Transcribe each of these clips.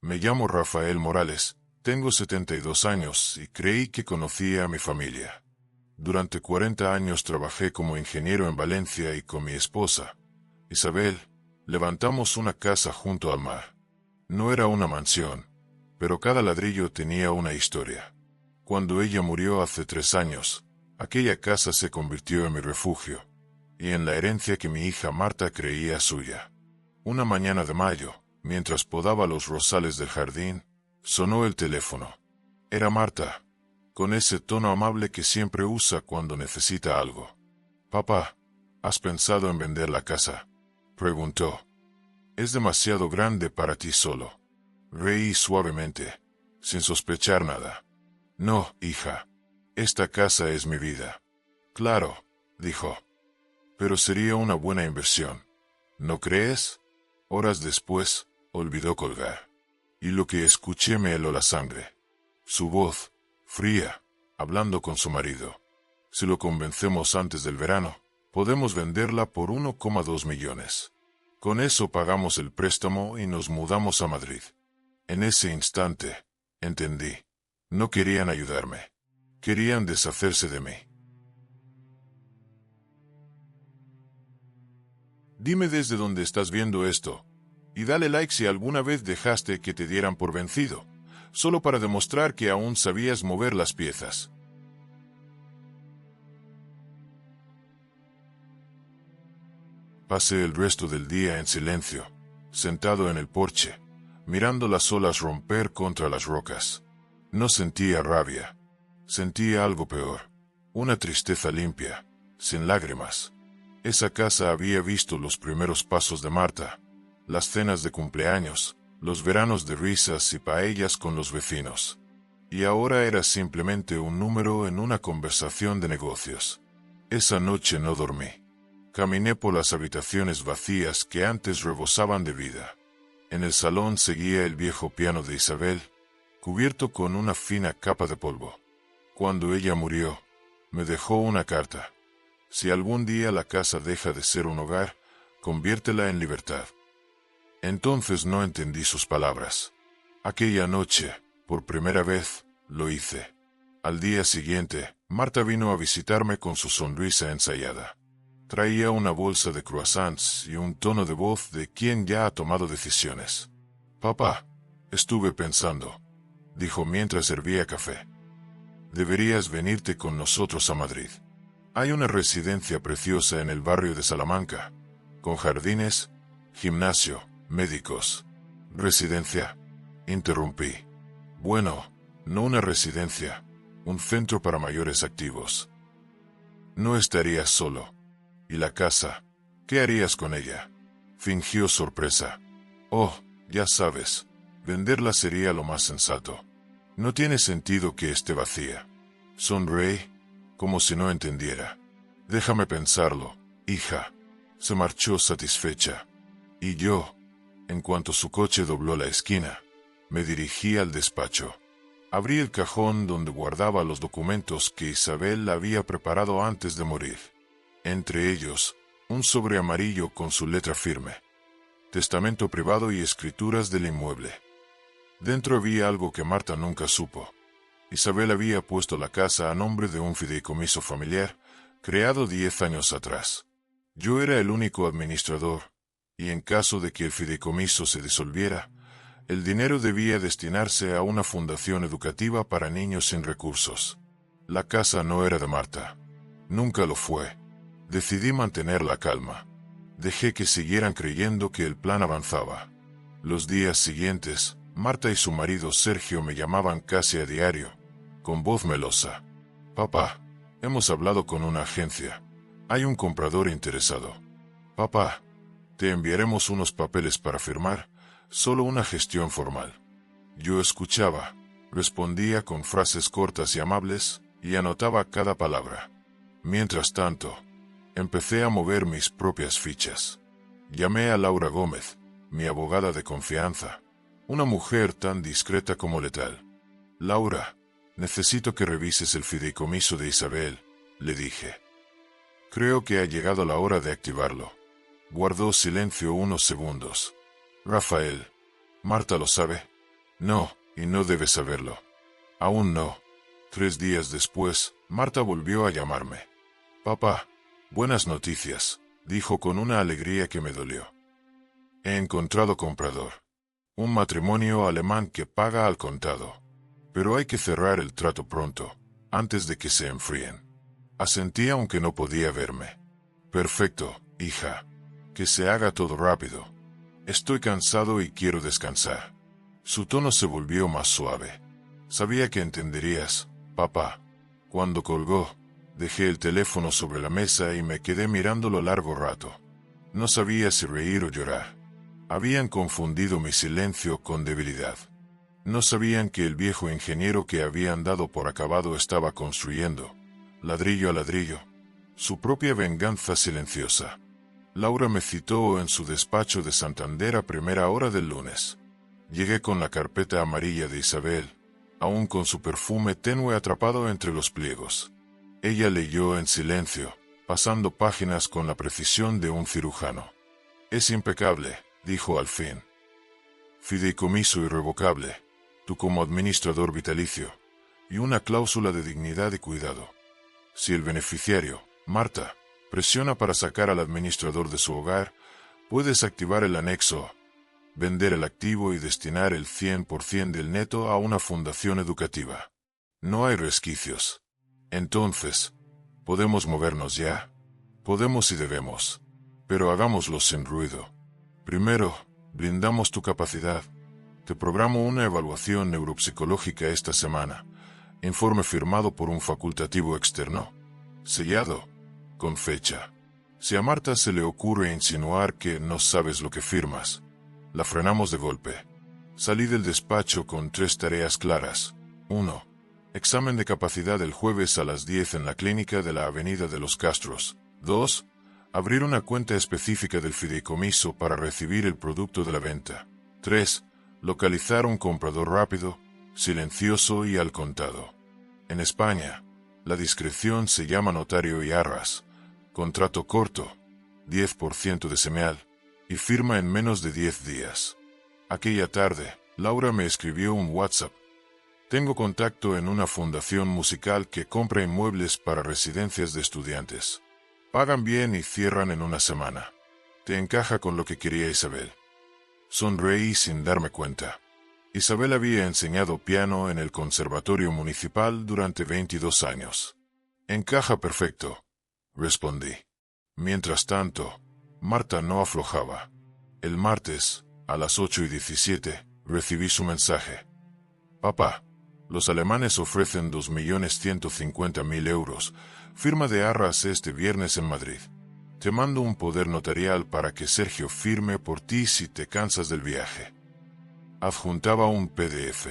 Me llamo Rafael Morales, tengo 72 años y creí que conocía a mi familia. Durante 40 años trabajé como ingeniero en Valencia y con mi esposa, Isabel, levantamos una casa junto al mar. No era una mansión, pero cada ladrillo tenía una historia. Cuando ella murió hace 3 años, aquella casa se convirtió en mi refugio, y en la herencia que mi hija Marta creía suya. Una mañana de mayo, mientras podaba los rosales del jardín, sonó el teléfono. Era Marta, con ese tono amable que siempre usa cuando necesita algo. «Papá, ¿has pensado en vender la casa?», preguntó. «Es demasiado grande para ti solo». Reí suavemente, sin sospechar nada. «No, hija. Esta casa es mi vida». «Claro», dijo. «Pero sería una buena inversión. ¿No crees?». Horas después, olvidó colgar. Y lo que escuché me heló la sangre. Su voz, fría, hablando con su marido. «Si lo convencemos antes del verano, podemos venderla por 1,2 millones. Con eso pagamos el préstamo y nos mudamos a Madrid». En ese instante, entendí. No querían ayudarme. Querían deshacerse de mí. Dime desde dónde estás viendo esto, y dale like si alguna vez dejaste que te dieran por vencido, solo para demostrar que aún sabías mover las piezas. Pasé el resto del día en silencio, sentado en el porche, mirando las olas romper contra las rocas. No sentía rabia. Sentía algo peor. Una tristeza limpia, sin lágrimas. Esa casa había visto los primeros pasos de Marta, las cenas de cumpleaños, los veranos de risas y paellas con los vecinos. Y ahora era simplemente un número en una conversación de negocios. Esa noche no dormí. Caminé por las habitaciones vacías que antes rebosaban de vida. En el salón seguía el viejo piano de Isabel, cubierto con una fina capa de polvo. Cuando ella murió, me dejó una carta. «Si algún día la casa deja de ser un hogar, conviértela en libertad». Entonces no entendí sus palabras. Aquella noche, por primera vez, lo hice. Al día siguiente, Marta vino a visitarme con su sonrisa ensayada. Traía una bolsa de croissants y un tono de voz de quien ya ha tomado decisiones. «Papá, estuve pensando», dijo mientras servía café. «Deberías venirte con nosotros a Madrid. Hay una residencia preciosa en el barrio de Salamanca, con jardines, gimnasio, médicos». «¿Residencia?», interrumpí. «Bueno, no una residencia, un centro para mayores activos». «No estarías solo. ¿Y la casa? ¿Qué harías con ella?». Fingió sorpresa. «Oh, ya sabes, venderla sería lo más sensato. No tiene sentido que esté vacía». Sonreí, como si no entendiera. «Déjame pensarlo, hija». Se marchó satisfecha. Y yo, en cuanto su coche dobló la esquina, me dirigí al despacho. Abrí el cajón donde guardaba los documentos que Isabel había preparado antes de morir. Entre ellos, un sobre amarillo con su letra firme. Testamento privado y escrituras del inmueble. Dentro había algo que Marta nunca supo. Isabel había puesto la casa a nombre de un fideicomiso familiar, creado 10 años atrás. Yo era el único administrador, y en caso de que el fideicomiso se disolviera, el dinero debía destinarse a una fundación educativa para niños sin recursos. La casa no era de Marta. Nunca lo fue. Decidí mantener la calma. Dejé que siguieran creyendo que el plan avanzaba. Los días siguientes, Marta y su marido Sergio me llamaban casi a diario, con voz melosa. «Papá, hemos hablado con una agencia. Hay un comprador interesado. Papá, te enviaremos unos papeles para firmar, solo una gestión formal». Yo escuchaba, respondía con frases cortas y amables, y anotaba cada palabra. Mientras tanto, empecé a mover mis propias fichas. Llamé a Laura Gómez, mi abogada de confianza, una mujer tan discreta como letal. «Laura, necesito que revises el fideicomiso de Isabel», le dije. «Creo que ha llegado la hora de activarlo». Guardó silencio unos segundos. «Rafael, ¿Marta lo sabe?». No, y no debes saberlo. Aún no. 3 días después, Marta volvió a llamarme. Papá, buenas noticias, dijo con una alegría que me dolió. He encontrado comprador. Un matrimonio alemán que paga al contado. Pero hay que cerrar el trato pronto, antes de que se enfríen. Asentí aunque no podía verme. Perfecto, hija. Que se haga todo rápido. Estoy cansado y quiero descansar. Su tono se volvió más suave. Sabía que entenderías, papá. Cuando colgó, dejé el teléfono sobre la mesa y me quedé mirándolo largo rato. No sabía si reír o llorar. Habían confundido mi silencio con debilidad. No sabían que el viejo ingeniero que habían dado por acabado estaba construyendo, ladrillo a ladrillo, su propia venganza silenciosa. Laura me citó en su despacho de Santander a primera hora del lunes. Llegué con la carpeta amarilla de Isabel, aún con su perfume tenue atrapado entre los pliegos. Ella leyó en silencio, pasando páginas con la precisión de un cirujano. Es impecable, dijo al fin. Fideicomiso irrevocable, tú como administrador vitalicio, y una cláusula de dignidad y cuidado. Si el beneficiario, Marta, presiona para sacar al administrador de su hogar, puedes activar el anexo, vender el activo y destinar el 100% del neto a una fundación educativa. No hay resquicios. Entonces, podemos movernos ya. Podemos y debemos. Pero hagámoslo sin ruido. Primero, blindamos tu capacidad. Te programo una evaluación neuropsicológica esta semana. Informe firmado por un facultativo externo. Sellado. Con fecha. Si a Marta se le ocurre insinuar que no sabes lo que firmas, la frenamos de golpe. Salí del despacho con 3 tareas claras. 1. Examen de capacidad el jueves a las 10 en la clínica de la Avenida de los Castros. 2. Abrir una cuenta específica del fideicomiso para recibir el producto de la venta. 3. Localizar un comprador rápido, silencioso y al contado. En España, la discreción se llama notario y arras. Contrato corto, 10% de semeal, y firma en menos de 10 días. Aquella tarde, Laura me escribió un WhatsApp. Tengo contacto en una fundación musical que compra inmuebles para residencias de estudiantes. Pagan bien y cierran en una semana. Te encaja con lo que quería Isabel. Sonreí sin darme cuenta. Isabel había enseñado piano en el Conservatorio Municipal durante 22 años. Encaja perfecto, respondí. Mientras tanto, Marta no aflojaba. El martes, a las 8:17, recibí su mensaje. Papá, los alemanes ofrecen 2.150.000 euros. Firma de arras este viernes en Madrid. Te mando un poder notarial para que Sergio firme por ti si te cansas del viaje. Adjuntaba un PDF.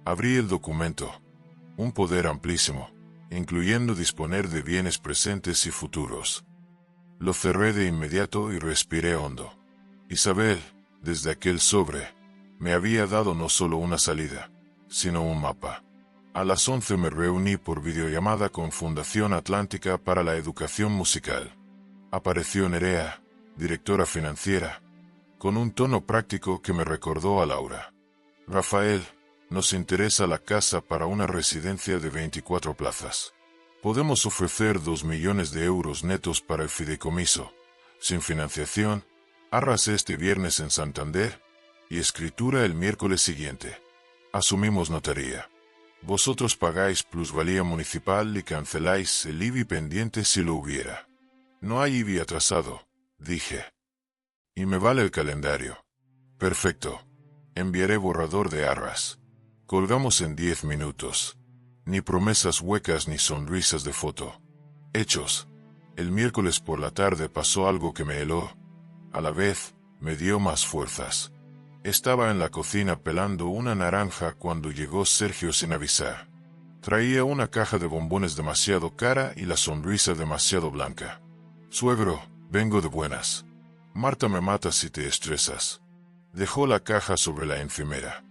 Abrí el documento. Un poder amplísimo, incluyendo disponer de bienes presentes y futuros. Lo cerré de inmediato y respiré hondo. Isabel, desde aquel sobre, me había dado no solo una salida, sino un mapa. A las 11 me reuní por videollamada con Fundación Atlántica para la Educación Musical. Apareció Nerea, directora financiera, con un tono práctico que me recordó a Laura. Rafael, nos interesa la casa para una residencia de 24 plazas. Podemos ofrecer 2 millones de euros netos para el fideicomiso, sin financiación, arras este viernes en Santander, y escritura el miércoles siguiente. Asumimos notaría. Vosotros pagáis plusvalía municipal y canceláis el IBI pendiente si lo hubiera. No hay IBI atrasado, dije. Y me vale el calendario. Perfecto. Enviaré borrador de arras. Colgamos en 10 minutos. Ni promesas huecas ni sonrisas de foto. Hechos. El miércoles por la tarde pasó algo que me heló. A la vez, me dio más fuerzas. Estaba en la cocina pelando una naranja cuando llegó Sergio sin avisar. Traía una caja de bombones demasiado cara y la sonrisa demasiado blanca. Suegro, vengo de buenas. Marta me mata si te estresas. Dejó la caja sobre la encimera.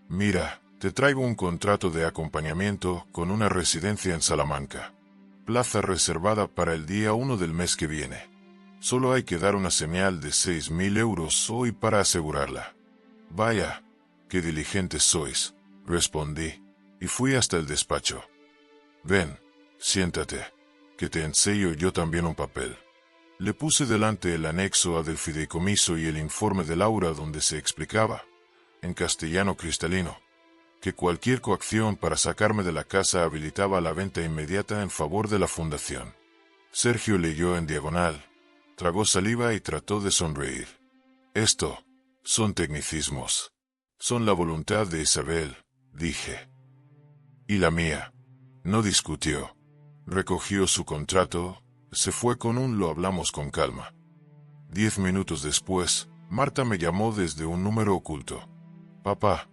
Mira, te traigo un contrato de acompañamiento con una residencia en Salamanca. Plaza reservada para el día 1 del mes que viene. Solo hay que dar una señal de 6.000 euros hoy para asegurarla. Vaya, Qué diligentes sois, respondí, y fui hasta el despacho. Ven, siéntate, que te enseño yo también un papel. Le puse delante el anexo a del fideicomiso y el informe de Laura donde se explicaba, en castellano cristalino, que cualquier coacción para sacarme de la casa habilitaba la venta inmediata en favor de la fundación. Sergio leyó en diagonal, tragó saliva y trató de sonreír. Esto son tecnicismos. Son la voluntad de Isabel, dije. Y la mía. No discutió. Recogió su contrato, se fue con un lo hablamos con calma. 10 minutos después, Marta me llamó desde un número oculto. Papá,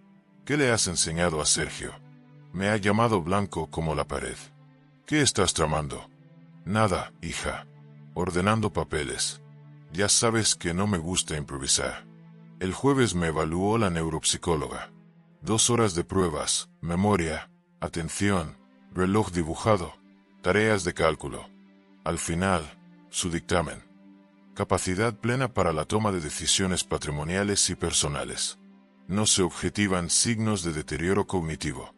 ¿qué le has enseñado a Sergio? Me ha llamado blanco como la pared. ¿Qué estás tramando? Nada, hija. Ordenando papeles. Ya sabes que no me gusta improvisar. El jueves me evaluó la neuropsicóloga. 2 horas de pruebas, memoria, atención, reloj dibujado, tareas de cálculo. Al final, su dictamen. Capacidad plena para la toma de decisiones patrimoniales y personales. No se objetivan signos de deterioro cognitivo.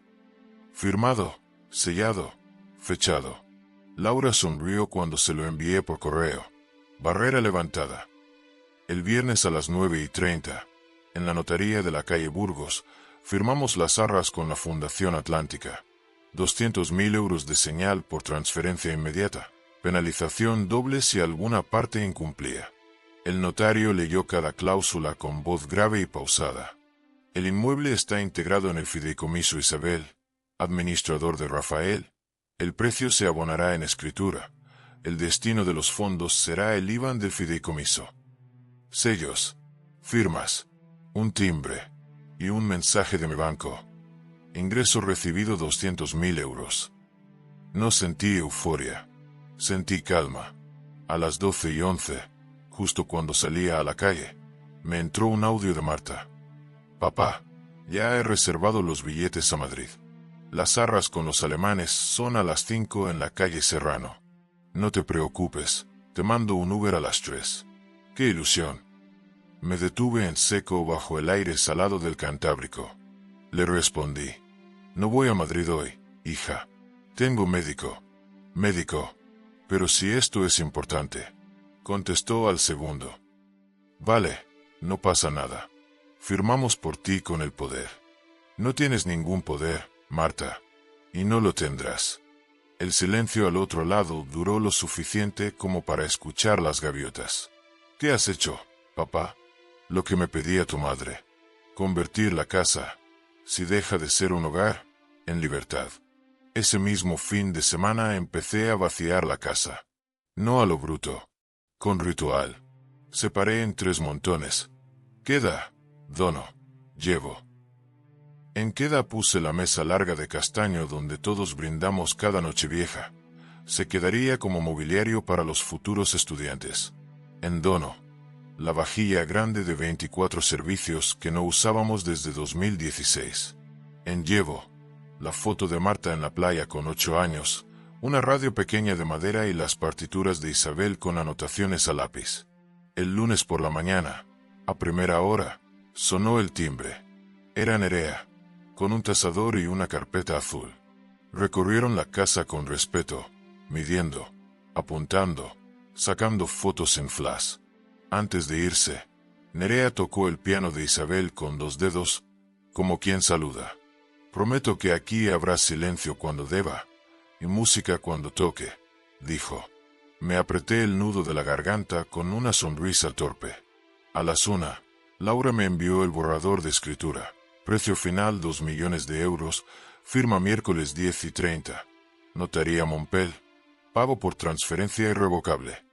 Firmado, sellado, fechado. Laura sonrió cuando se lo envié por correo. Barrera levantada. El viernes a las 9:30, en la notaría de la calle Burgos, firmamos las arras con la Fundación Atlántica. 200.000 euros de señal por transferencia inmediata. Penalización doble si alguna parte incumplía. El notario leyó cada cláusula con voz grave y pausada. El inmueble está integrado en el fideicomiso Isabel, administrador de Rafael. El precio se abonará en escritura. El destino de los fondos será el IBAN del fideicomiso. Sellos, firmas, un timbre y un mensaje de mi banco. Ingreso recibido 200.000 euros. No sentí euforia, sentí calma. A las 12:11, justo cuando salía a la calle, me entró un audio de Marta. Papá, ya he reservado los billetes a Madrid. Las arras con los alemanes son a las 5 en la calle Serrano. No te preocupes, te mando un Uber a las 3. ¡Qué ilusión! Me detuve en seco bajo el aire salado del Cantábrico. Le respondí. No voy a Madrid hoy, hija. Tengo médico. Médico. Pero si esto es importante. Contestó al segundo. Vale, no pasa nada. Firmamos por ti con el poder. No tienes ningún poder, Marta. Y no lo tendrás. El silencio al otro lado duró lo suficiente como para escuchar las gaviotas. ¿Qué has hecho, papá? Lo que me pedía tu madre. Convertir la casa, si deja de ser un hogar, en libertad. Ese mismo fin de semana empecé a vaciar la casa. No a lo bruto. Con ritual. Separé en 3 montones. Queda, dono, llevo. En queda puse la mesa larga de castaño donde todos brindamos cada Nochevieja. Se quedaría como mobiliario para los futuros estudiantes. En dono, la vajilla grande de 24 servicios que no usábamos desde 2016. En llevo, la foto de Marta en la playa con 8 años, una radio pequeña de madera y las partituras de Isabel con anotaciones a lápiz. El lunes por la mañana, a primera hora, sonó el timbre. Era Nerea, con un tasador y una carpeta azul. Recorrieron la casa con respeto, midiendo, apuntando, sacando fotos en flash. Antes de irse, Nerea tocó el piano de Isabel con 2 dedos, como quien saluda. Prometo que aquí habrá silencio cuando deba, y música cuando toque, dijo. Me apreté el nudo de la garganta con una sonrisa torpe. A las 1, Laura me envió el borrador de escritura. Precio final 2 millones de euros, firma miércoles 10:30. Notaría Montpel, pago por transferencia irrevocable.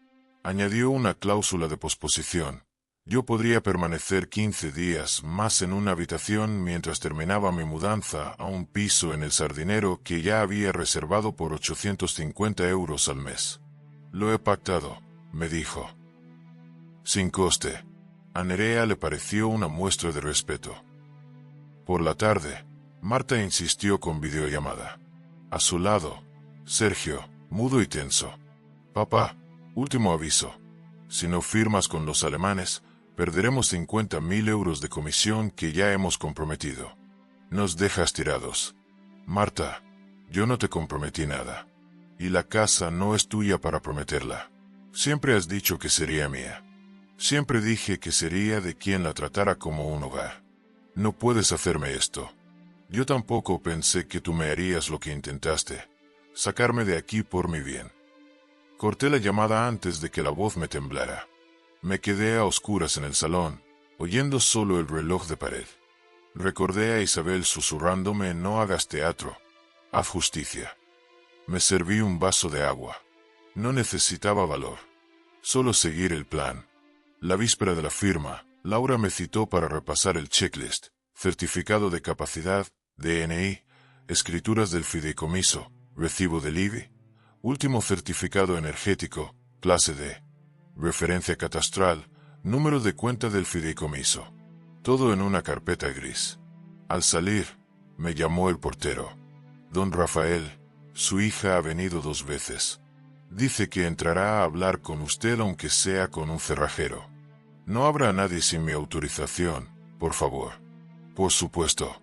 Añadió una cláusula de posposición. Yo podría permanecer 15 días más en una habitación mientras terminaba mi mudanza a un piso en el Sardinero que ya había reservado por 850 euros al mes. Lo he pactado, me dijo. Sin coste. A Nerea le pareció una muestra de respeto. Por la tarde, Marta insistió con videollamada. A su lado, Sergio, mudo y tenso. Papá, último aviso. Si no firmas con los alemanes, Perderemos 50.000 euros de comisión que ya hemos comprometido. Nos dejas tirados. Marta, yo no te comprometí nada. Y la casa no es tuya para prometerla. Siempre has dicho que sería mía. Siempre dije que sería de quien la tratara como un hogar. No puedes hacerme esto. Yo tampoco pensé que tú me harías lo que intentaste, sacarme de aquí por mi bien. Corté la llamada antes de que la voz me temblara. Me quedé a oscuras en el salón, oyendo solo el reloj de pared. Recordé a Isabel susurrándome: no hagas teatro, haz justicia. Me serví un vaso de agua. No necesitaba valor, solo seguir el plan. La víspera de la firma, Laura me citó para repasar el checklist: certificado de capacidad, DNI, escrituras del fideicomiso, recibo del IBI, último certificado energético, clase D, referencia catastral, número de cuenta del fideicomiso. Todo en una carpeta gris. Al salir, me llamó el portero. Don Rafael, su hija ha venido 2 veces. Dice que entrará a hablar con usted aunque sea con un cerrajero. No habrá nadie sin mi autorización, por favor. Por supuesto.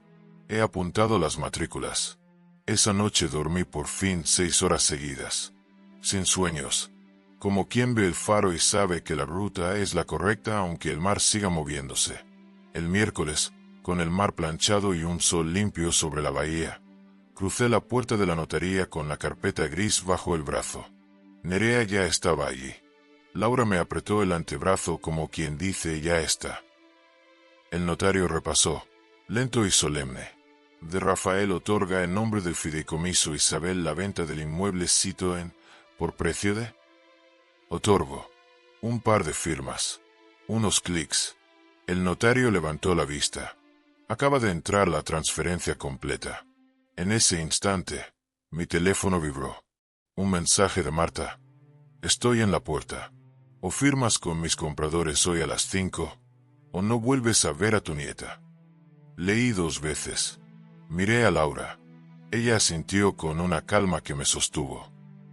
He apuntado las matrículas. Esa noche dormí por fin 6 horas seguidas. Sin sueños. Como quien ve el faro y sabe que la ruta es la correcta aunque el mar siga moviéndose. El miércoles, con el mar planchado y un sol limpio sobre la bahía, crucé la puerta de la notaría con la carpeta gris bajo el brazo. Nerea ya estaba allí. Laura me apretó el antebrazo como quien dice: ya está. El notario repasó, lento y solemne. De Rafael otorga en nombre del fideicomiso Isabel la venta del inmueble Citoen por precio de... Otorgo. Un par de firmas. Unos clics. El notario levantó la vista. Acaba de entrar la transferencia completa. En ese instante, mi teléfono vibró. Un mensaje de Marta. Estoy en la puerta. O firmas con mis compradores hoy a las 5, o no vuelves a ver a tu nieta. Leí 2 veces. Miré a Laura. Ella asintió con una calma que me sostuvo.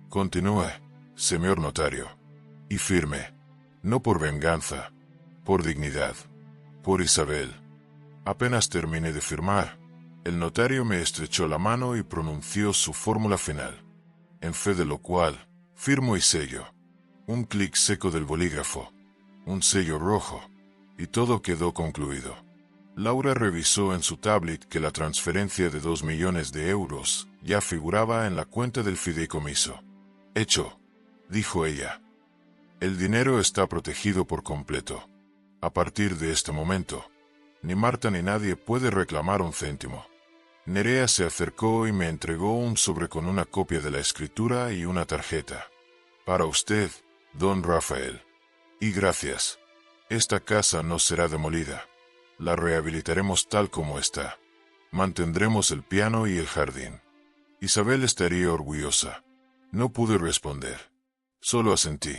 Continúe, señor notario. Y firme. No por venganza, por dignidad, por Isabel. Apenas terminé de firmar, el notario me estrechó la mano y pronunció su fórmula final. En fe de lo cual, firmo y sello. Un clic seco del bolígrafo, un sello rojo, y todo quedó concluido. Laura revisó en su tablet que la transferencia de 2 millones de euros ya figuraba en la cuenta del fideicomiso. Hecho, dijo ella. El dinero está protegido por completo. A partir de este momento, ni Marta ni nadie puede reclamar un céntimo. Nerea se acercó y me entregó un sobre con una copia de la escritura y una tarjeta. Para usted, don Rafael. Y gracias. Esta casa no será demolida. La rehabilitaremos tal como está. Mantendremos el piano y el jardín. Isabel estaría orgullosa. No pude responder. Solo asentí.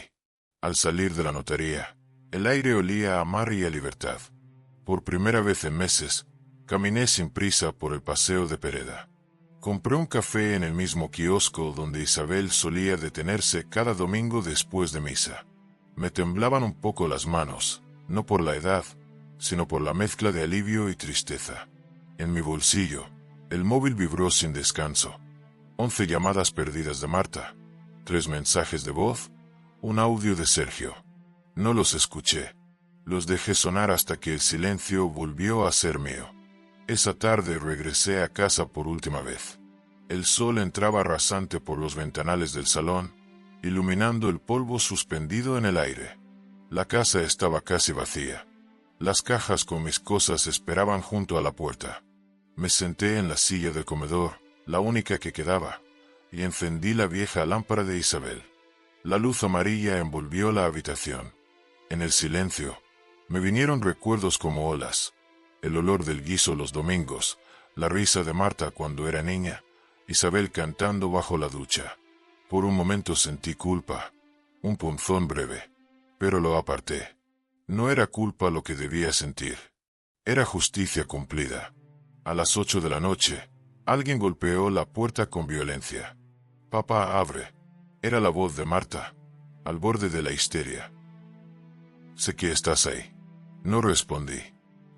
Al salir de la notaría, el aire olía a mar y a libertad. Por primera vez en meses, caminé sin prisa por el paseo de Pereda. Compré un café en el mismo kiosco donde Isabel solía detenerse cada domingo después de misa. Me temblaban un poco las manos, no por la edad, sino por la mezcla de alivio y tristeza. En mi bolsillo, el móvil vibró sin descanso. 11 llamadas perdidas de Marta, 3 mensajes de voz, un audio de Sergio. No los escuché. Los dejé sonar hasta que el silencio volvió a ser mío. Esa tarde regresé a casa por última vez. El sol entraba rasante por los ventanales del salón, iluminando el polvo suspendido en el aire. La casa estaba casi vacía. Las cajas con mis cosas esperaban junto a la puerta. Me senté en la silla del comedor, la única que quedaba, y encendí la vieja lámpara de Isabel. La luz amarilla envolvió la habitación. En el silencio, me vinieron recuerdos como olas. El olor del guiso los domingos, la risa de Marta cuando era niña, Isabel cantando bajo la ducha. Por un momento sentí culpa, un punzón breve, pero lo aparté. No era culpa lo que debía sentir. Era justicia cumplida. A las 8 de la noche, alguien golpeó la puerta con violencia. «Papá, abre». Era la voz de Marta, al borde de la histeria. «Sé que estás ahí». No respondí.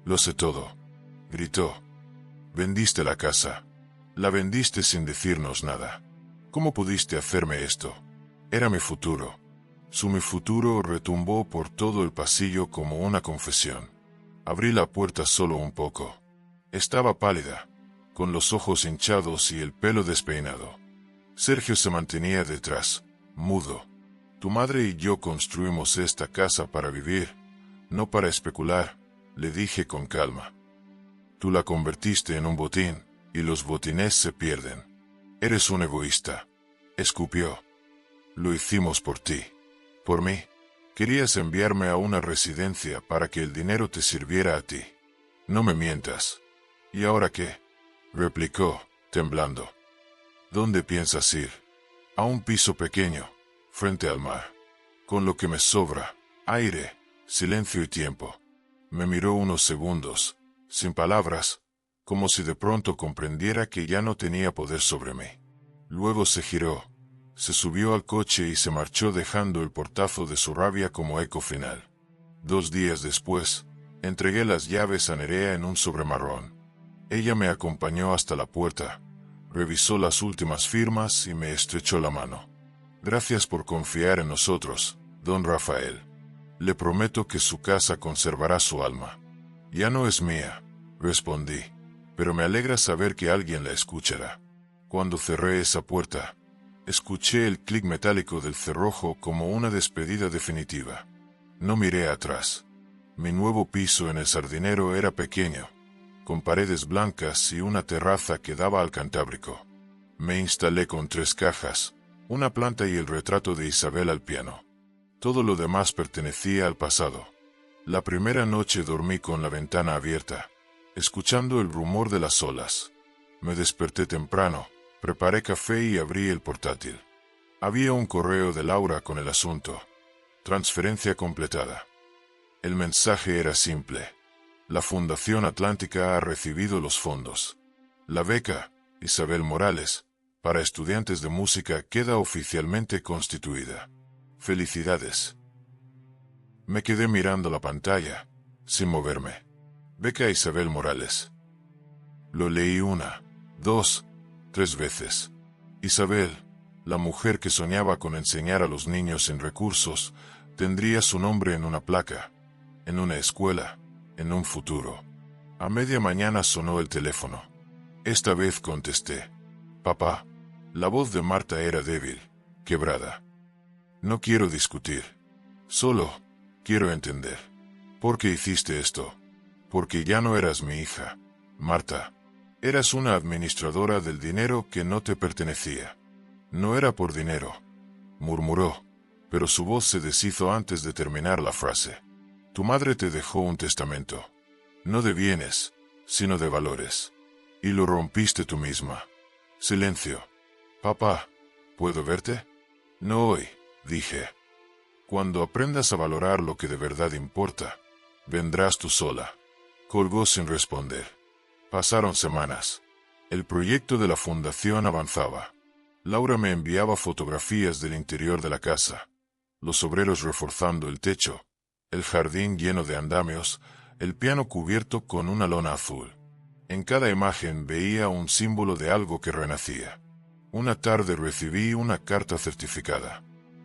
Lo sé todo. Gritó. Vendiste la casa. La vendiste sin decirnos nada. ¿Cómo pudiste hacerme esto? Era mi futuro. Mi futuro retumbó por todo el pasillo como una confesión. Abrí la puerta solo un poco. Estaba pálida, con los ojos hinchados y el pelo despeinado. Sergio se mantenía detrás, mudo. Tu madre y yo construimos esta casa para vivir, no para especular, le dije con calma. Tú la convertiste en un botín, y los botines se pierden. Eres un egoísta. Escupió. Lo hicimos por ti. Por mí. Querías enviarme a una residencia para que el dinero te sirviera a ti. No me mientas. ¿Y ahora qué? Replicó, temblando. ¿Dónde piensas ir? A un piso pequeño, frente al mar. Con lo que me sobra, aire, silencio y tiempo. Me miró unos segundos, sin palabras, como si de pronto comprendiera que ya no tenía poder sobre mí. Luego se giró, se subió al coche y se marchó dejando el portazo de su rabia como eco final. 2 días después, entregué las llaves a Nerea en un sobre marrón. Ella me acompañó hasta la puerta, revisó las últimas firmas y me estrechó la mano. Gracias por confiar en nosotros, don Rafael. Le prometo que su casa conservará su alma. Ya no es mía, respondí, pero me alegra saber que alguien la escuchará. Cuando cerré esa puerta, escuché el clic metálico del cerrojo como una despedida definitiva. No miré atrás. Mi nuevo piso en el Sardinero era pequeño, con paredes blancas y una terraza que daba al Cantábrico. Me instalé con 3 cajas, una planta y el retrato de Isabel al piano. Todo lo demás pertenecía al pasado. La primera noche dormí con la ventana abierta, escuchando el rumor de las olas. Me desperté temprano, preparé café y abrí el portátil. Había un correo de Laura con el asunto. Transferencia completada. El mensaje era simple. La Fundación Atlántica ha recibido los fondos. La beca, Isabel Morales, para estudiantes de música queda oficialmente constituida. Felicidades. Me quedé mirando la pantalla, sin moverme. Beca Isabel Morales. Lo leí 1, 2, 3 veces. Isabel, la mujer que soñaba con enseñar a los niños sin recursos, tendría su nombre en una placa, en una escuela, en un futuro. A media mañana sonó el teléfono. Esta vez contesté. Papá. La voz de Marta era débil, quebrada. No quiero discutir. Solo quiero entender. ¿Por qué hiciste esto? Porque ya no eras mi hija, Marta. Eras una administradora del dinero que no te pertenecía. No era por dinero, murmuró, pero su voz se deshizo antes de terminar la frase. Tu madre te dejó un testamento. No de bienes, sino de valores. Y lo rompiste tú misma. Silencio. Papá, ¿puedo verte? No hoy, dije. Cuando aprendas a valorar lo que de verdad importa, vendrás tú sola. Colgó sin responder. Pasaron semanas. El proyecto de la fundación avanzaba. Laura me enviaba fotografías del interior de la casa. Los obreros reforzando el techo, el jardín lleno de andamios, el piano cubierto con una lona azul. En cada imagen veía un símbolo de algo que renacía. Una tarde recibí una carta certificada.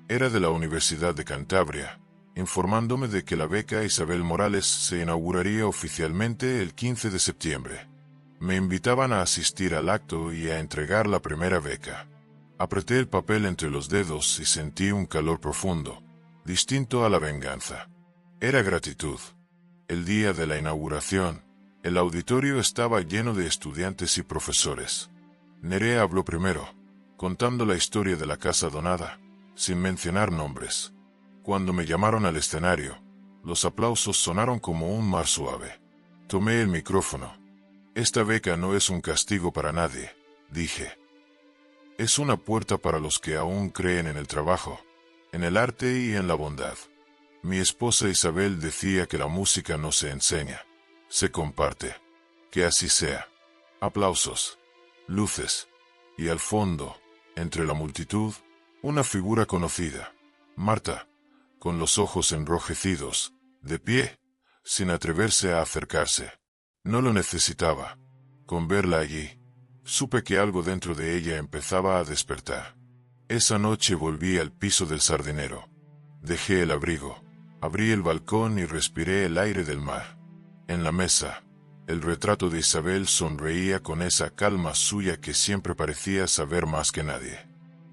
Era de la Universidad de Cantabria, informándome de que la beca Isabel Morales se inauguraría oficialmente el 15 de septiembre. Me invitaban a asistir al acto y a entregar la primera beca. Apreté el papel entre los dedos y sentí un calor profundo, distinto a la venganza. Era gratitud. El día de la inauguración, el auditorio estaba lleno de estudiantes y profesores. Nerea habló primero, contando la historia de la casa donada, sin mencionar nombres. Cuando me llamaron al escenario, los aplausos sonaron como un mar suave. Tomé el micrófono. Esta beca no es un castigo para nadie, dije. Es una puerta para los que aún creen en el trabajo, en el arte y en la bondad. Mi esposa Isabel decía que la música no se enseña, se comparte. Que así sea. Aplausos. Luces. Y al fondo, entre la multitud, una figura conocida. Marta, con los ojos enrojecidos, de pie, sin atreverse a acercarse. No lo necesitaba. Con verla allí, supe que algo dentro de ella empezaba a despertar. Esa noche volví al piso del sardinero. Dejé el abrigo, abrí el balcón y respiré el aire del mar. En la mesa, el retrato de Isabel sonreía con esa calma suya que siempre parecía saber más que nadie.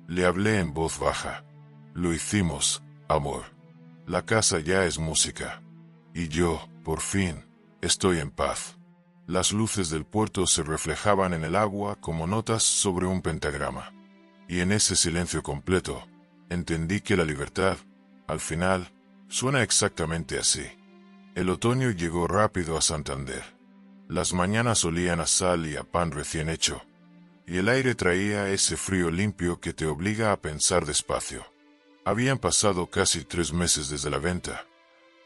Le hablé en voz baja. Lo hicimos, amor. La casa ya es música. Y yo, por fin, estoy en paz. Las luces del puerto se reflejaban en el agua como notas sobre un pentagrama. Y en ese silencio completo, entendí que la libertad, al final, suena exactamente así. El otoño llegó rápido a Santander. Las mañanas olían a sal y a pan recién hecho, y el aire traía ese frío limpio que te obliga a pensar despacio. Habían pasado casi 3 meses desde la venta,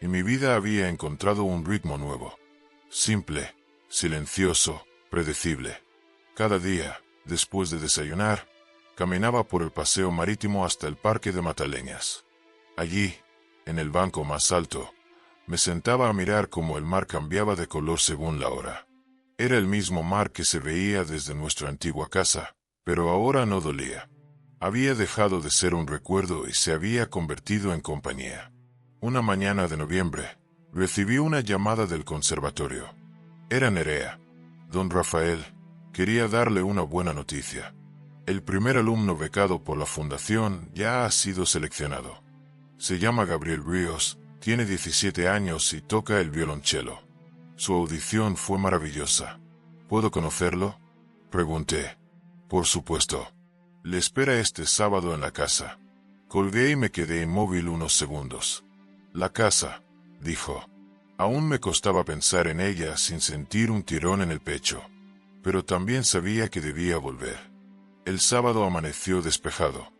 y mi vida había encontrado un ritmo nuevo. Simple, silencioso, predecible. Cada día, después de desayunar, caminaba por el paseo marítimo hasta el parque de Mataleñas. Allí, en el banco más alto, me sentaba a mirar cómo el mar cambiaba de color según la hora. Era el mismo mar que se veía desde nuestra antigua casa, pero ahora no dolía. Había dejado de ser un recuerdo y se había convertido en compañía. Una mañana de noviembre, recibí una llamada del conservatorio. Era Nerea. Don Rafael quería darle una buena noticia. El primer alumno becado por la fundación ya ha sido seleccionado. Se llama Gabriel Ríos, tiene 17 años y toca el violonchelo. Su audición fue maravillosa. ¿Puedo conocerlo?, pregunté. Por supuesto. Le espera este sábado en la casa. Colgué y me quedé inmóvil unos segundos. La casa, dijo. Aún me costaba pensar en ella sin sentir un tirón en el pecho. Pero también sabía que debía volver. El sábado amaneció despejado.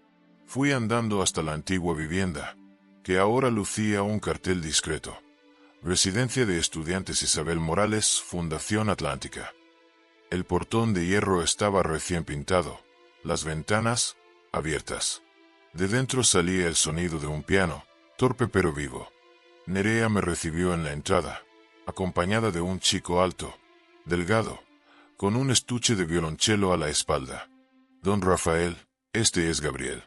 Fui andando hasta la antigua vivienda, que ahora lucía un cartel discreto. Residencia de Estudiantes Isabel Morales, Fundación Atlántica. El portón de hierro estaba recién pintado, las ventanas abiertas. De dentro salía el sonido de un piano, torpe pero vivo. Nerea me recibió en la entrada, acompañada de un chico alto, delgado, con un estuche de violonchelo a la espalda. Don Rafael, este es Gabriel.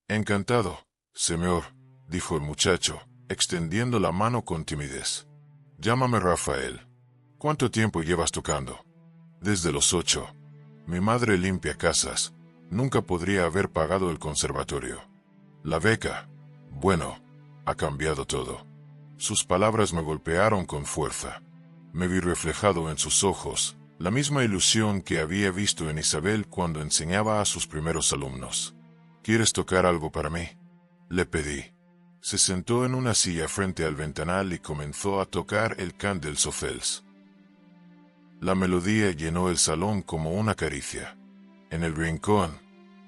Encantado, señor, dijo el muchacho, extendiendo la mano con timidez. Llámame Rafael. ¿Cuánto tiempo llevas tocando? Desde los 8. Mi madre limpia casas. Nunca podría haber pagado el conservatorio. La beca, bueno, ha cambiado todo. Sus palabras me golpearon con fuerza. Me vi reflejado en sus ojos, la misma ilusión que había visto en Isabel cuando enseñaba a sus primeros alumnos. ¿Quieres tocar algo para mí?, le pedí. Se sentó en una silla frente al ventanal y comenzó a tocar el cant dels ocells. La melodía llenó el salón como una caricia. En el rincón,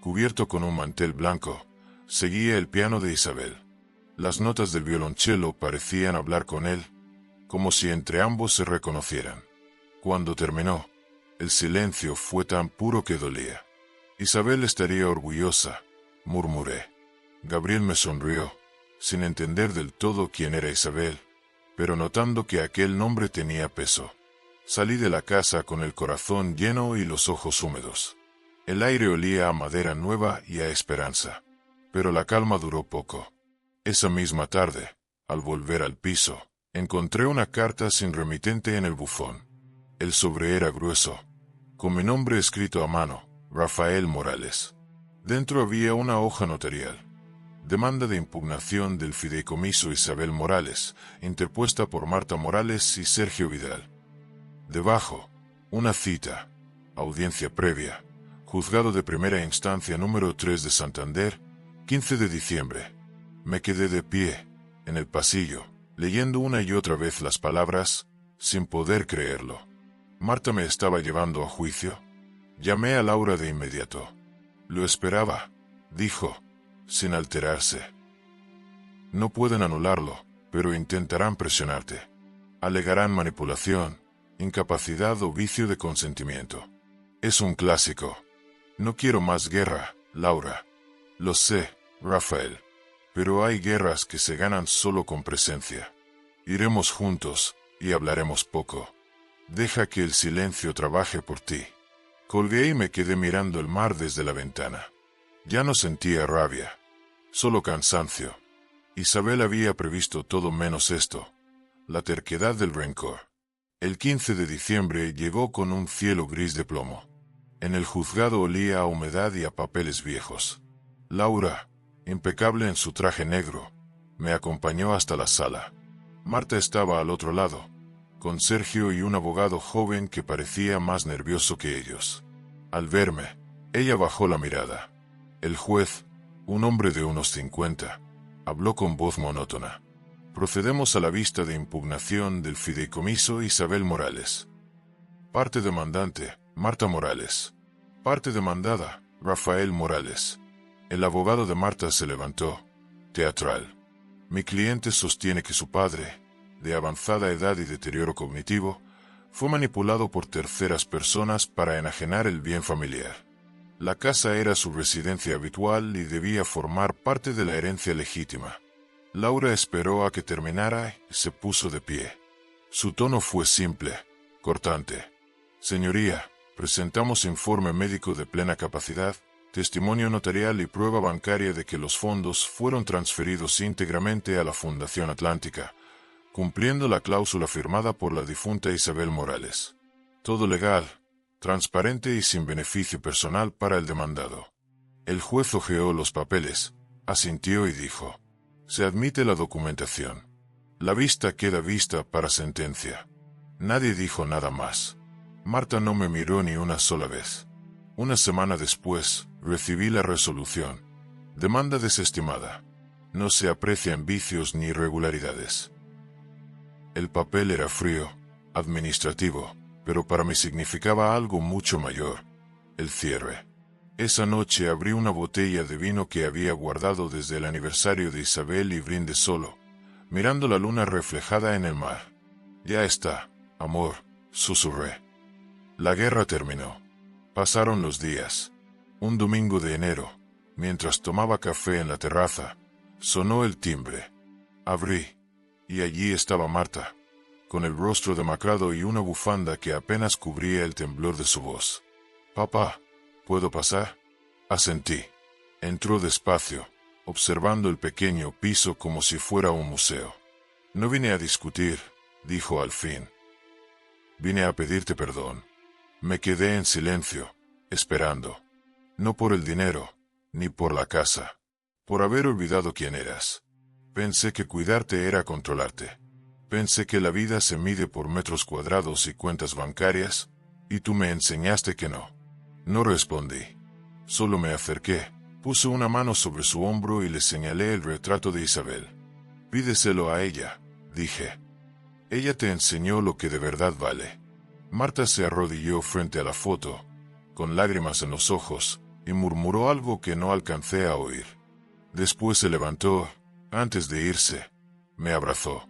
cubierto con un mantel blanco, seguía el piano de Isabel. Las notas del violonchelo parecían hablar con él, como si entre ambos se reconocieran. Cuando terminó, el silencio fue tan puro que dolía. Isabel estaría orgullosa, murmuré. Gabriel me sonrió, sin entender del todo quién era Isabel, pero notando que aquel nombre tenía peso. Salí de la casa con el corazón lleno y los ojos húmedos. El aire olía a madera nueva y a esperanza, pero la calma duró poco. Esa misma tarde, al volver al piso, encontré una carta sin remitente en el buzón. El sobre era grueso, con mi nombre escrito a mano, Rafael Morales. Dentro había una hoja notarial. Demanda de impugnación del fideicomiso Isabel Morales, interpuesta por Marta Morales y Sergio Vidal. Debajo, una cita, audiencia previa, juzgado de primera instancia número 3 de Santander, 15 de diciembre. Me quedé de pie, en el pasillo, leyendo una y otra vez las palabras, sin poder creerlo. ¿Marta me estaba llevando a juicio? Llamé a Laura de inmediato. Lo esperaba, dijo, sin alterarse. No pueden anularlo, pero intentarán presionarte. Alegarán manipulación, incapacidad o vicio de consentimiento. Es un clásico. No quiero más guerra, Laura. Lo sé, Rafael. Pero hay guerras que se ganan solo con presencia. Iremos juntos, y hablaremos poco. Deja que el silencio trabaje por ti. Colgué y me quedé mirando el mar desde la ventana. Ya no sentía rabia, solo cansancio. Isabel había previsto todo menos esto, la terquedad del rencor. El 15 de diciembre llegó con un cielo gris de plomo. En el juzgado olía a humedad y a papeles viejos. Laura, impecable en su traje negro, me acompañó hasta la sala. Marta estaba al otro lado, con Sergio y un abogado joven que parecía más nervioso que ellos. Al verme, ella bajó la mirada. El juez, un hombre de unos 50, habló con voz monótona. Procedemos a la vista de impugnación del fideicomiso Isabel Morales. Parte demandante, Marta Morales. Parte demandada, Rafael Morales. El abogado de Marta se levantó, teatral. Mi cliente sostiene que su padre, de avanzada edad y deterioro cognitivo, fue manipulado por terceras personas para enajenar el bien familiar. La casa era su residencia habitual y debía formar parte de la herencia legítima. Laura esperó a que terminara y se puso de pie. Su tono fue simple, cortante. Señoría, presentamos informe médico de plena capacidad, testimonio notarial y prueba bancaria de que los fondos fueron transferidos íntegramente a la Fundación Atlántica, cumpliendo la cláusula firmada por la difunta Isabel Morales. Todo legal, transparente y sin beneficio personal para el demandado. El juez hojeó los papeles, asintió y dijo: se admite la documentación. La vista queda vista para sentencia. Nadie dijo nada más. Marta no me miró ni una sola vez. Una semana después, recibí la resolución. Demanda desestimada. No se aprecian vicios ni irregularidades. El papel era frío, administrativo, pero para mí significaba algo mucho mayor: el cierre. Esa noche abrí una botella de vino que había guardado desde el aniversario de Isabel y brindé solo, mirando la luna reflejada en el mar. Ya está, amor, susurré. La guerra terminó. Pasaron los días. Un domingo de enero, mientras tomaba café en la terraza, sonó el timbre. Abrí, y allí estaba Marta, con el rostro demacrado y una bufanda que apenas cubría el temblor de su voz. Papá, ¿puedo pasar? Asentí. Entró despacio, observando el pequeño piso como si fuera un museo. No vine a discutir, dijo al fin. Vine a pedirte perdón. Me quedé en silencio, esperando. No por el dinero, ni por la casa. Por haber olvidado quién eras. Pensé que cuidarte era controlarte. Pensé que la vida se mide por metros cuadrados y cuentas bancarias, y tú me enseñaste que no. No respondí. Solo me acerqué, puse una mano sobre su hombro y le señalé el retrato de Isabel. Pídeselo a ella, dije. Ella te enseñó lo que de verdad vale. Marta se arrodilló frente a la foto, con lágrimas en los ojos, y murmuró algo que no alcancé a oír. Después se levantó, antes de irse, me abrazó.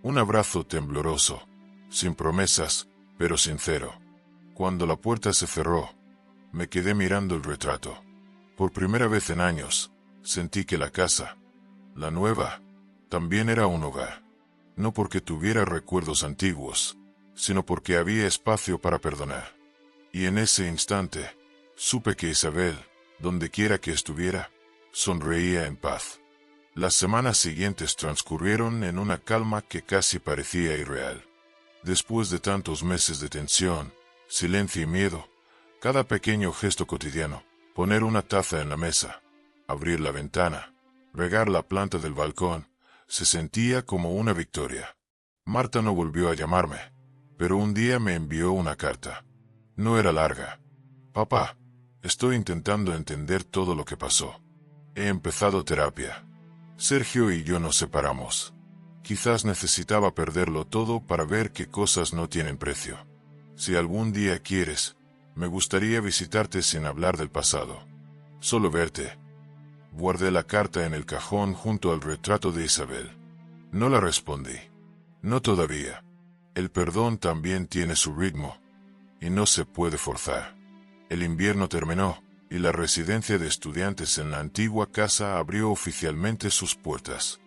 Un abrazo tembloroso, sin promesas, pero sincero. Cuando la puerta se cerró, me quedé mirando el retrato. Por primera vez en años, sentí que la casa, la nueva, también era un hogar. No porque tuviera recuerdos antiguos, sino porque había espacio para perdonar. Y en ese instante, supe que Isabel, donde quiera que estuviera, sonreía en paz. Las semanas siguientes transcurrieron en una calma que casi parecía irreal. Después de tantos meses de tensión, silencio y miedo, cada pequeño gesto cotidiano, poner una taza en la mesa, abrir la ventana, regar la planta del balcón, se sentía como una victoria. Marta no volvió a llamarme, pero un día me envió una carta. No era larga. Papá, estoy intentando entender todo lo que pasó. He empezado terapia. Sergio y yo nos separamos. Quizás necesitaba perderlo todo para ver qué cosas no tienen precio. Si algún día quieres, me gustaría visitarte sin hablar del pasado. Solo verte. Guardé la carta en el cajón junto al retrato de Isabel. No la respondí. No todavía. El perdón también tiene su ritmo, y no se puede forzar. El invierno terminó, y la residencia de estudiantes en la antigua casa abrió oficialmente sus puertas.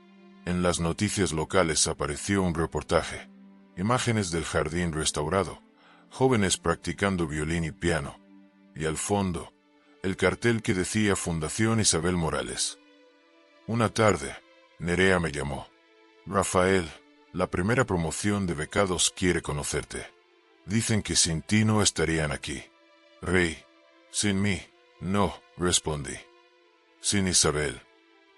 En las noticias locales apareció un reportaje. imágenes del jardín restaurado, jóvenes practicando violín y piano, y al fondo, el cartel que decía Fundación Isabel Morales. Una tarde, Nerea me llamó. Rafael, la primera promoción de becados quiere conocerte. Dicen que sin ti no estarían aquí. Rey, sin mí, no, respondí. Sin Isabel.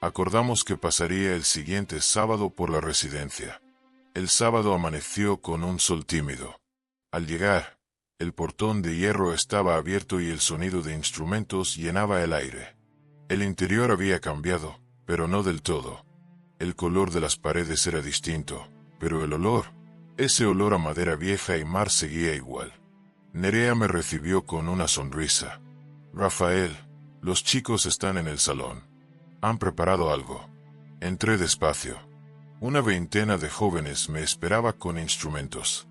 Acordamos que pasaría el siguiente sábado por la residencia. El sábado amaneció con un sol tímido. Al llegar, el portón de hierro estaba abierto y el sonido de instrumentos llenaba el aire. El interior había cambiado, pero no del todo. El color de las paredes era distinto, pero el olor, ese olor a madera vieja y mar seguía igual. Nerea me recibió con una sonrisa. Rafael, los chicos están en el salón. Han preparado algo. Entré despacio. Una veintena de jóvenes me esperaba con instrumentos.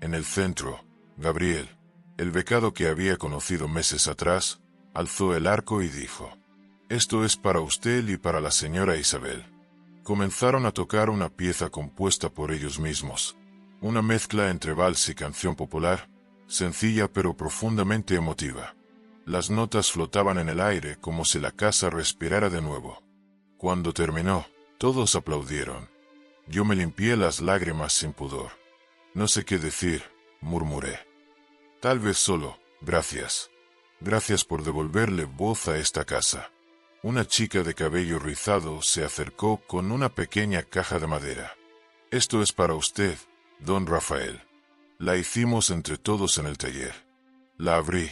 En el centro, Gabriel, el becado que había conocido meses atrás, alzó el arco y dijo: «Esto es para usted y para la señora Isabel». Comenzaron a tocar una pieza compuesta por ellos mismos, una mezcla entre vals y canción popular, sencilla pero profundamente emotiva. Las notas flotaban en el aire como si la casa respirara de nuevo. Cuando terminó, todos aplaudieron. Yo me limpié las lágrimas sin pudor. No sé qué decir, murmuré. Tal vez solo, gracias. Gracias por devolverle voz a esta casa. Una chica de cabello rizado se acercó con una pequeña caja de madera. Esto es para usted, don Rafael. La hicimos entre todos en el taller. La abrí.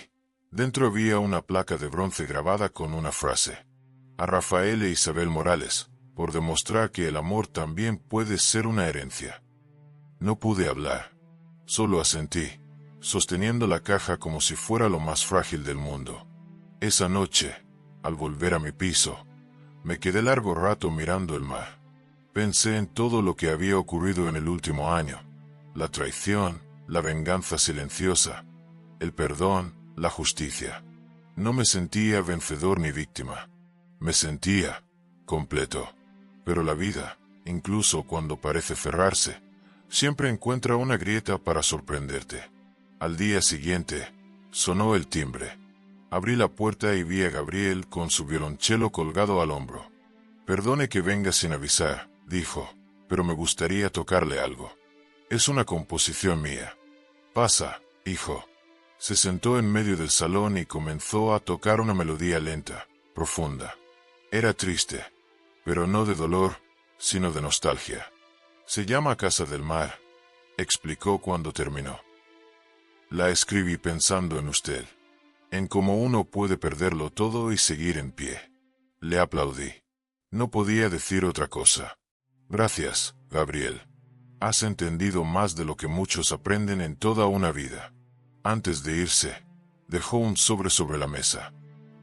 Dentro había una placa de bronce grabada con una frase: a Rafael e Isabel Morales, por demostrar que el amor también puede ser una herencia. No pude hablar. Solo asentí, sosteniendo la caja como si fuera lo más frágil del mundo. Esa noche, al volver a mi piso, me quedé largo rato mirando el mar. Pensé en todo lo que había ocurrido en el último año: la traición, la venganza silenciosa, el perdón, la justicia. No me sentía vencedor ni víctima. Me sentía completo. Pero la vida, incluso cuando parece cerrarse, siempre encuentra una grieta para sorprenderte. Al día siguiente, sonó el timbre. Abrí la puerta y vi a Gabriel con su violonchelo colgado al hombro. «Perdone que venga sin avisar», dijo, «pero me gustaría tocarle algo. Es una composición mía». «Pasa, hijo». Se sentó en medio del salón y comenzó a tocar una melodía lenta, profunda. Era triste, pero no de dolor, sino de nostalgia. «Se llama Casa del Mar», explicó cuando terminó. «La escribí pensando en usted, en cómo uno puede perderlo todo y seguir en pie». Le aplaudí. No podía decir otra cosa. «Gracias, Gabriel. Has entendido más de lo que muchos aprenden en toda una vida». Antes de irse, dejó un sobre la mesa.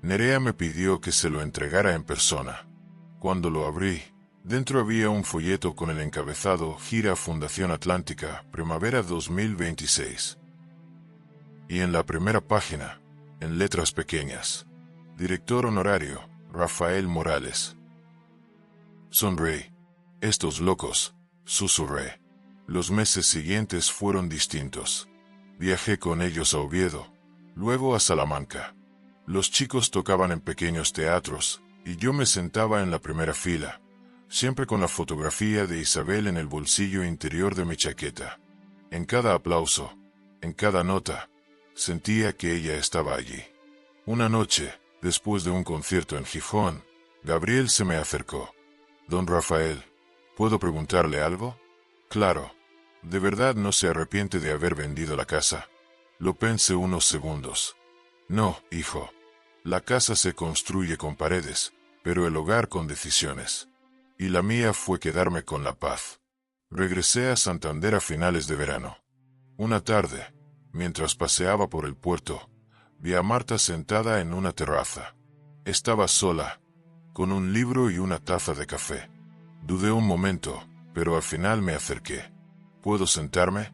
Nerea me pidió que se lo entregara en persona. Cuando lo abrí, dentro había un folleto con el encabezado «Gira Fundación Atlántica, Primavera 2026». Y en la primera página, en letras pequeñas: «Director honorario, Rafael Morales». Sonreí. «Estos locos», susurré. Los meses siguientes fueron distintos. Viajé con ellos a Oviedo, luego a Salamanca. Los chicos tocaban en pequeños teatros, y yo me sentaba en la primera fila, siempre con la fotografía de Isabel en el bolsillo interior de mi chaqueta. En cada aplauso, en cada nota, sentía que ella estaba allí. Una noche, después de un concierto en Gijón, Gabriel se me acercó. «Don Rafael, ¿puedo preguntarle algo?» «Claro. ¿De verdad no se arrepiente de haber vendido la casa?» Lo pensé unos segundos. «No, hijo. La casa se construye con paredes, pero el hogar con decisiones. Y la mía fue quedarme con la paz». Regresé a Santander a finales de verano. Una tarde, mientras paseaba por el puerto, vi a Marta sentada en una terraza. Estaba sola, con un libro y una taza de café. Dudé un momento, pero al final me acerqué. «¿Puedo sentarme?»,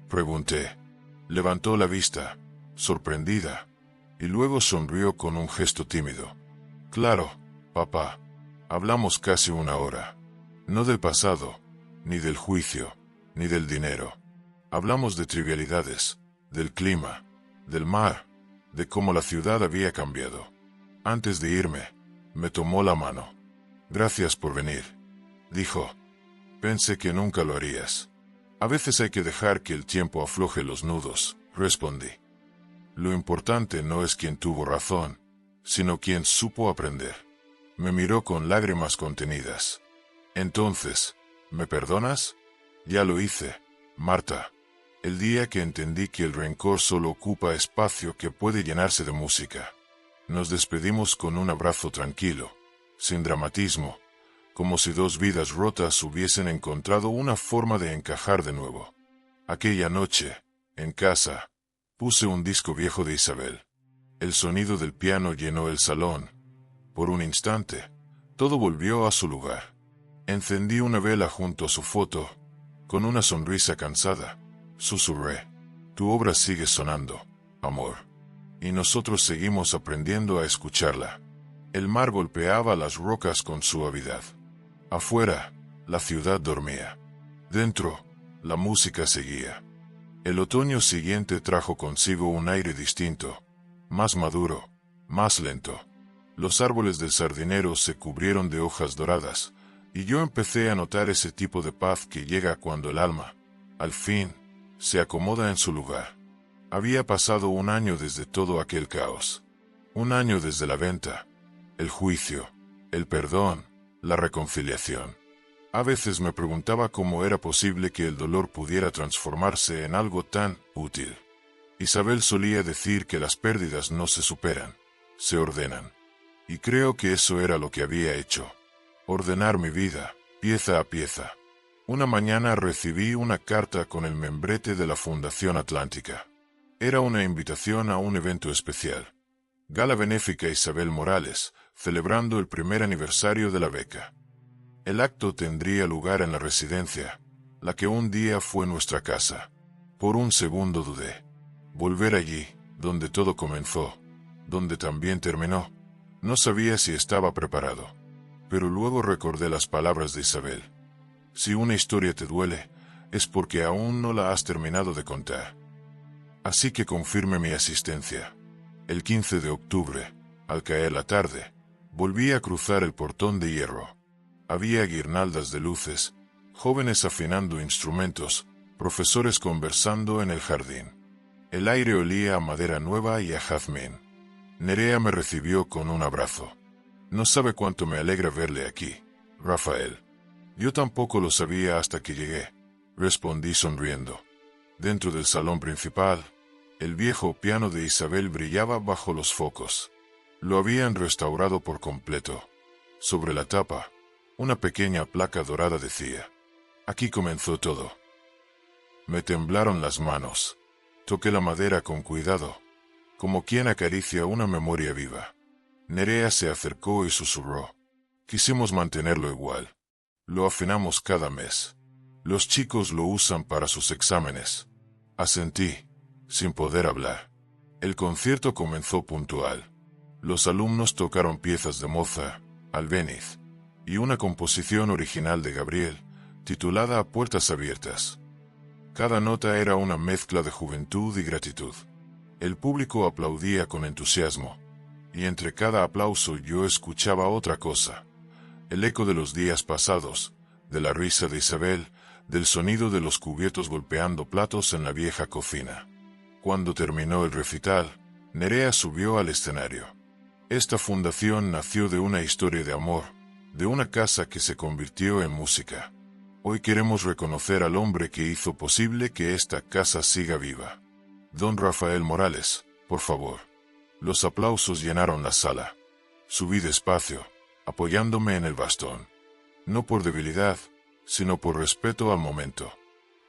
pregunté. Levantó la vista, sorprendida, y luego sonrió con un gesto tímido. «Claro, papá. Hablamos casi una hora. No del pasado, ni del juicio, ni del dinero. Hablamos de trivialidades, del clima, del mar, de cómo la ciudad había cambiado. Antes de irme, me tomó la mano. Gracias por venir, dijo. Pensé que nunca lo harías. A veces hay que dejar que el tiempo afloje los nudos, respondí. Lo importante no es quién tuvo razón, sino quien supo aprender. Me miró con lágrimas contenidas. Entonces, ¿me perdonas? Ya lo hice, Marta. El día que entendí que el rencor solo ocupa espacio que puede llenarse de música. Nos despedimos con un abrazo tranquilo, sin dramatismo, como si dos vidas rotas hubiesen encontrado una forma de encajar de nuevo. Aquella noche, en casa, puse un disco viejo de Isabel. El sonido del piano llenó el salón. Por un instante, todo volvió a su lugar. Encendí una vela junto a su foto. Con una sonrisa cansada, susurré: tu obra sigue sonando, amor. Y nosotros seguimos aprendiendo a escucharla. El mar golpeaba las rocas con suavidad. Afuera, la ciudad dormía. Dentro, la música seguía. El otoño siguiente trajo consigo un aire distinto, más maduro, más lento. Los árboles del sardinero se cubrieron de hojas doradas, y yo empecé a notar ese tipo de paz que llega cuando el alma, al fin, se acomoda en su lugar. Había pasado un año desde todo aquel caos. Un año desde la venta, el juicio, el perdón, la reconciliación. A veces me preguntaba cómo era posible que el dolor pudiera transformarse en algo tan útil. Isabel solía decir que las pérdidas no se superan, se ordenan. Y creo que eso era lo que había hecho. Ordenar mi vida, pieza a pieza. Una mañana recibí una carta con el membrete de la Fundación Atlántica. Era una invitación a un evento especial. Gala benéfica Isabel Morales, celebrando el primer aniversario de la beca. El acto tendría lugar en la residencia, la que un día fue nuestra casa. Por un segundo dudé. Volver allí, donde todo comenzó, donde también terminó. No sabía si estaba preparado. Pero luego recordé las palabras de Isabel. Si una historia te duele, es porque aún no la has terminado de contar. Así que confirmé mi asistencia. El 15 de octubre, al caer la tarde, volví a cruzar el portón de hierro. Había guirnaldas de luces, jóvenes afinando instrumentos, profesores conversando en el jardín. El aire olía a madera nueva y a jazmín. Nerea me recibió con un abrazo. No sabe cuánto me alegra verle aquí, Rafael. Yo tampoco lo sabía hasta que llegué, respondí sonriendo. Dentro del salón principal, el viejo piano de Isabel brillaba bajo los focos. Lo habían restaurado por completo. Sobre la tapa, una pequeña placa dorada decía: aquí comenzó todo. Me temblaron las manos. Toqué la madera con cuidado, como quien acaricia una memoria viva. Nerea se acercó y susurró: quisimos mantenerlo igual. Lo afinamos cada mes. Los chicos lo usan para sus exámenes. Asentí, sin poder hablar. El concierto comenzó puntual. Los alumnos tocaron piezas de Mozart, Albéniz, y una composición original de Gabriel, titulada A Puertas Abiertas. Cada nota era una mezcla de juventud y gratitud. El público aplaudía con entusiasmo, y entre cada aplauso yo escuchaba otra cosa. El eco de los días pasados, de la risa de Isabel, del sonido de los cubiertos golpeando platos en la vieja cocina. Cuando terminó el recital, Nerea subió al escenario. Esta fundación nació de una historia de amor, de una casa que se convirtió en música. Hoy queremos reconocer al hombre que hizo posible que esta casa siga viva. Don Rafael Morales, por favor. Los aplausos llenaron la sala. Subí despacio, apoyándome en el bastón. No por debilidad, sino por respeto al momento.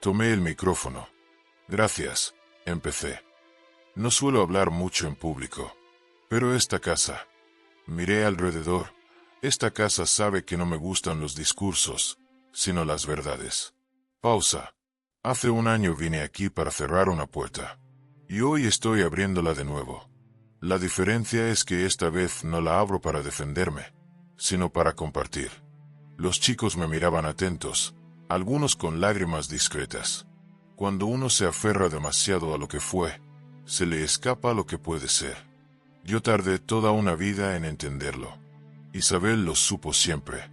Tomé el micrófono. Gracias, empecé. No suelo hablar mucho en público. Pero esta casa. Miré alrededor. Esta casa sabe que no me gustan los discursos, sino las verdades. Pausa. Hace un año vine aquí para cerrar una puerta. Y hoy estoy abriéndola de nuevo. La diferencia es que esta vez no la abro para defenderme, sino para compartir. Los chicos me miraban atentos, algunos con lágrimas discretas. Cuando uno se aferra demasiado a lo que fue, se le escapa lo que puede ser. Yo tardé toda una vida en entenderlo. Isabel lo supo siempre.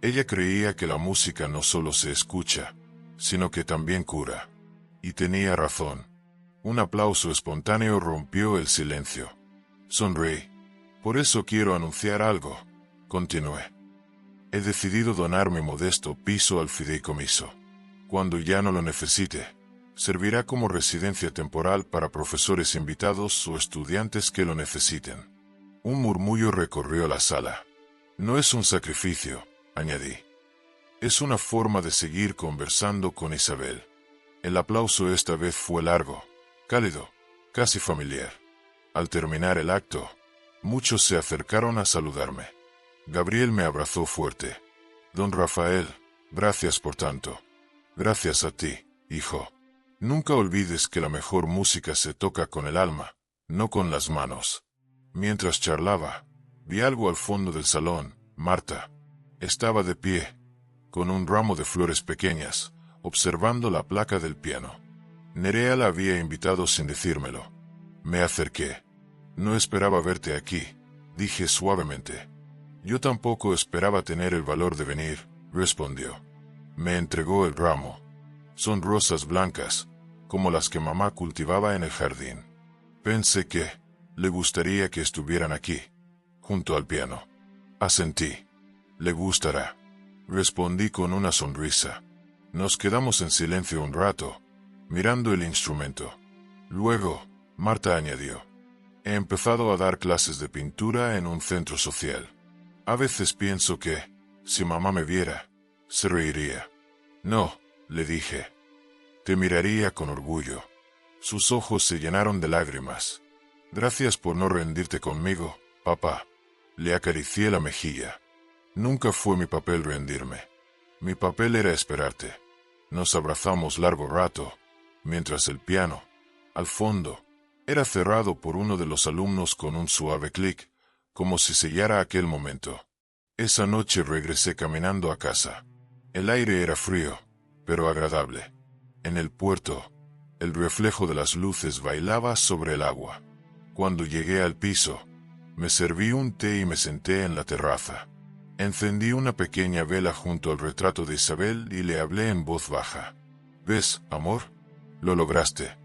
Ella creía que la música no solo se escucha, sino que también cura. Y tenía razón. Un aplauso espontáneo rompió el silencio. Sonreí. Por eso quiero anunciar algo, continué. He decidido donar mi modesto piso al fideicomiso. Cuando ya no lo necesite, servirá como residencia temporal para profesores invitados o estudiantes que lo necesiten. Un murmullo recorrió la sala. No es un sacrificio, añadí. Es una forma de seguir conversando con Isabel. El aplauso esta vez fue largo, cálido, casi familiar. Al terminar el acto, muchos se acercaron a saludarme. Gabriel me abrazó fuerte. Don Rafael, gracias por tanto. Gracias a ti, hijo. Nunca olvides que la mejor música se toca con el alma, no con las manos. Mientras charlaba, vi algo al fondo del salón. Marta estaba de pie, con un ramo de flores pequeñas, observando la placa del piano. Nerea la había invitado sin decírmelo. Me acerqué. No esperaba verte aquí, dije suavemente. Yo tampoco esperaba tener el valor de venir, respondió. Me entregó el ramo. Son rosas blancas, como las que mamá cultivaba en el jardín. Pensé que le gustaría que estuvieran aquí, junto al piano. Asentí. Le gustará, respondí con una sonrisa. Nos quedamos en silencio un rato, mirando el instrumento. Luego, Marta añadió. He empezado a dar clases de pintura en un centro social. A veces pienso que, si mamá me viera, se reiría. No, le dije. Te miraría con orgullo. Sus ojos se llenaron de lágrimas. Gracias por no rendirte conmigo, papá. Le acaricié la mejilla. Nunca fue mi papel rendirme. Mi papel era esperarte. Nos abrazamos largo rato, mientras el piano, al fondo, era cerrado por uno de los alumnos con un suave clic, como si sellara aquel momento. Esa noche regresé caminando a casa. El aire era frío, pero agradable. En el puerto, el reflejo de las luces bailaba sobre el agua. Cuando llegué al piso, me serví un té y me senté en la terraza. Encendí una pequeña vela junto al retrato de Isabel y le hablé en voz baja. ¿Ves, amor? Lo lograste.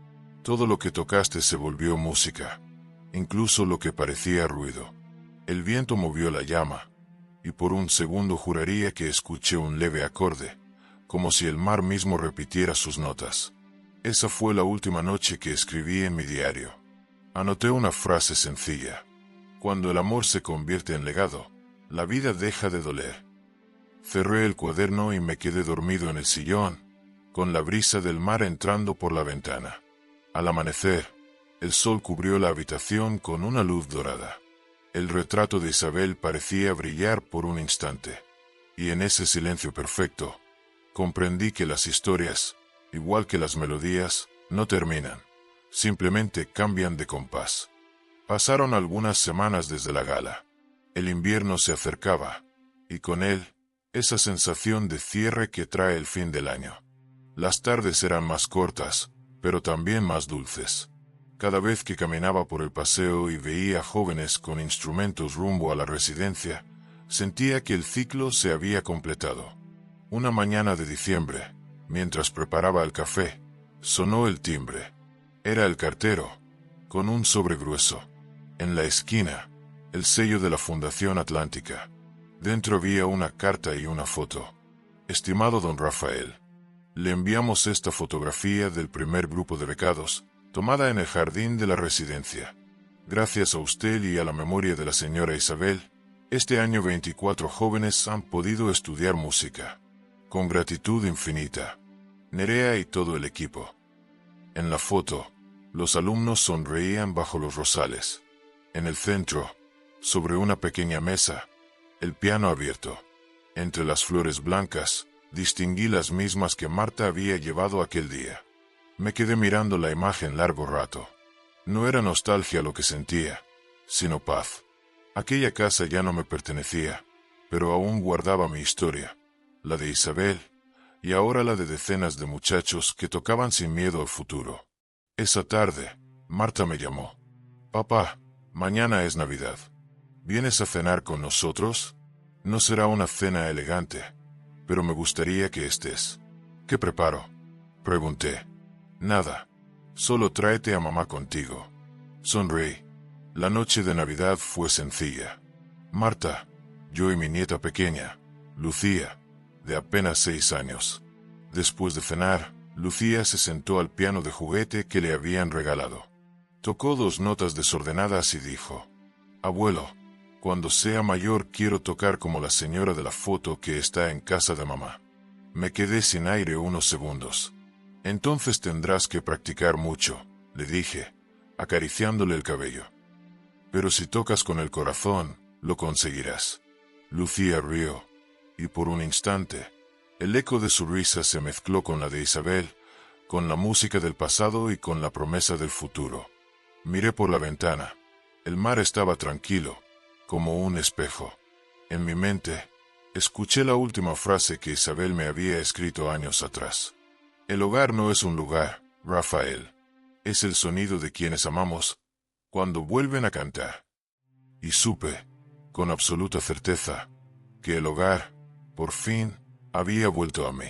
Todo lo que tocaste se volvió música, incluso lo que parecía ruido. El viento movió la llama, y por un segundo juraría que escuché un leve acorde, como si el mar mismo repitiera sus notas. Esa fue la última noche que escribí en mi diario. Anoté una frase sencilla. Cuando el amor se convierte en legado, la vida deja de doler. Cerré el cuaderno y me quedé dormido en el sillón, con la brisa del mar entrando por la ventana. Al amanecer, el sol cubrió la habitación con una luz dorada. El retrato de Isabel parecía brillar por un instante, y en ese silencio perfecto, comprendí que las historias, igual que las melodías, no terminan, simplemente cambian de compás. Pasaron algunas semanas desde la gala. El invierno se acercaba, y con él, esa sensación de cierre que trae el fin del año. Las tardes eran más cortas, pero también más dulces. Cada vez que caminaba por el paseo y veía jóvenes con instrumentos rumbo a la residencia, sentía que el ciclo se había completado. Una mañana de diciembre, mientras preparaba el café, sonó el timbre. Era el cartero, con un sobre grueso. En la esquina, el sello de la Fundación Atlántica. Dentro había una carta y una foto. Estimado don Rafael, le enviamos esta fotografía del primer grupo de becados, tomada en el jardín de la residencia. Gracias a usted y a la memoria de la señora Isabel, este año 24 jóvenes han podido estudiar música. Con gratitud infinita. Nerea y todo el equipo. En la foto, los alumnos sonreían bajo los rosales. En el centro, sobre una pequeña mesa, el piano abierto. Entre las flores blancas, distinguí las mismas que Marta había llevado aquel día. Me quedé mirando la imagen largo rato. No era nostalgia lo que sentía, sino paz. Aquella casa ya no me pertenecía, pero aún guardaba mi historia, la de Isabel, y ahora la de decenas de muchachos que tocaban sin miedo al futuro. Esa tarde, Marta me llamó. Papá, mañana es Navidad. ¿Vienes a cenar con nosotros? No será una cena elegante, pero me gustaría que estés. ¿Qué preparo? Pregunté. Nada. Solo tráete a mamá contigo. Sonreí. La noche de Navidad fue sencilla. Marta, yo y mi nieta pequeña, Lucía, de apenas 6 años. Después de cenar, Lucía se sentó al piano de juguete que le habían regalado. Tocó 2 notas desordenadas y dijo: Abuelo, cuando sea mayor quiero tocar como la señora de la foto que está en casa de mamá. Me quedé sin aire unos segundos. Entonces tendrás que practicar mucho, le dije, acariciándole el cabello. Pero si tocas con el corazón, lo conseguirás. Lucía rió, y por un instante, el eco de su risa se mezcló con la de Isabel, con la música del pasado y con la promesa del futuro. Miré por la ventana. El mar estaba tranquilo, como un espejo. En mi mente, escuché la última frase que Isabel me había escrito años atrás. El hogar no es un lugar, Rafael. Es el sonido de quienes amamos cuando vuelven a cantar. Y supe, con absoluta certeza, que el hogar, por fin, había vuelto a mí.